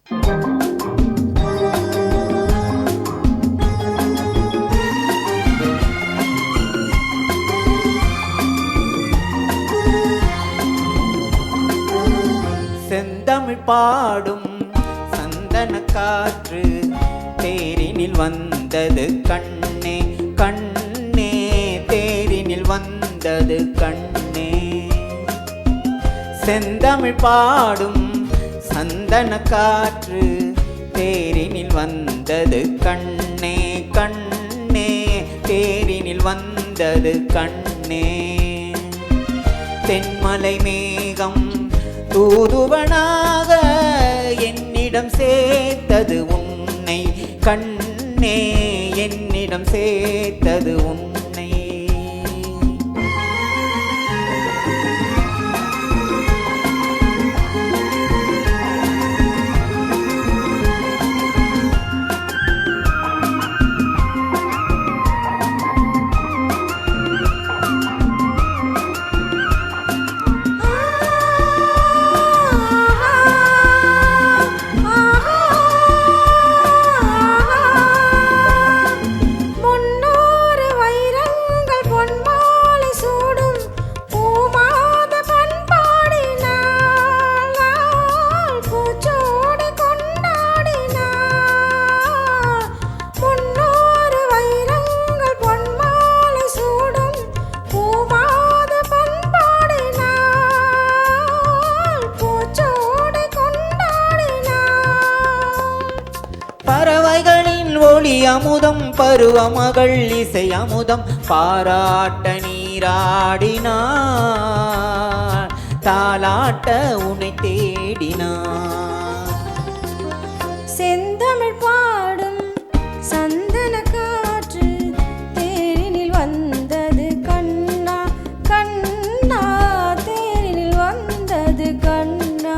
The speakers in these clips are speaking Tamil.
செந்தமிழ் பாடும் சந்தன காற்று தேரினில் வந்தது கண்ணே கண்ணே, தேரினில் வந்தது கண்ணே. செந்தமிழ் பாடும் சந்தன காற்று தேரினில் வந்தது கண்ணே கண்ணே, தேரினில் வந்தது கண்ணே. தென்மலை மேகம் தூதுவனாக என்னிடம் சேர்த்தது உன்னை கண்ணே, என்னிடம் சேர்த்தது உன்னை. பறவைகளின் ஒளி அமுதம் பருவமகள் இசை அமுதம் பாராட்ட நீராடினார், தாலாட்ட உன்னை தேடினார். செந்தமிழ் பாடும் சந்தன காற்று தேரினில் வந்தது கண்ணா கண்ணா, தேரினில் வந்தது கண்ணா.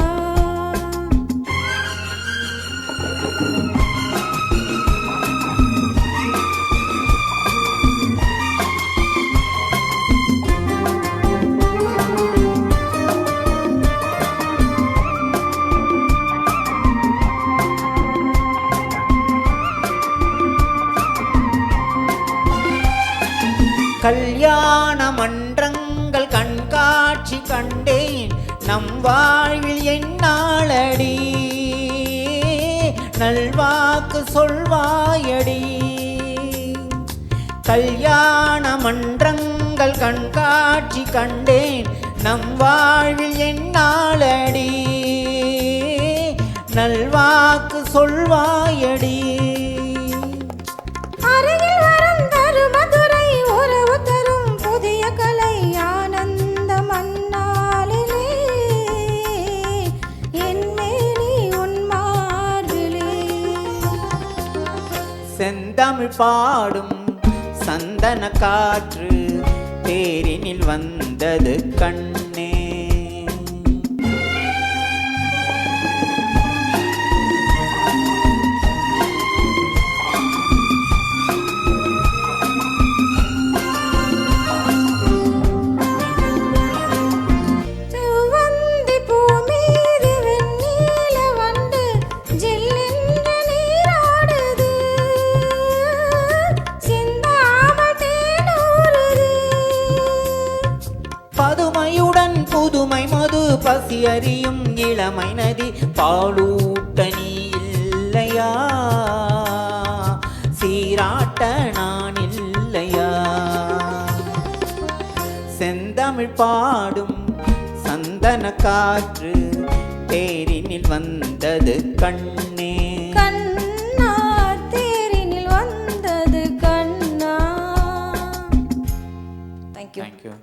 கல்யாண மன்றங்கள் கண்காட்சி கண்டேன் நம் வாழ்வில் என்னாளடி, நல்வாக்கு சொல்வாயடி. கல்யாண மன்றங்கள் கண்காட்சி கண்டேன் நம் வாழ்வில் என்னாளடி, நல்வாக்கு சொல்வாயடி. செந்தமிழ் பாடும் சந்தன காற்று தேரினில் வந்தது கண்ணே. பதுமையுடன் புதுமை மது பசி அறியும் இளமை நதி பாலூட்ட நீ இல்லையா, சீராட்ட நான் இல்லையா. செந்தமிழ் பாடும் சந்தன காற்று தேரினில் வந்தது கண்ணே கண்ணா, தேரினில் வந்தது கண்ணா. Thank you.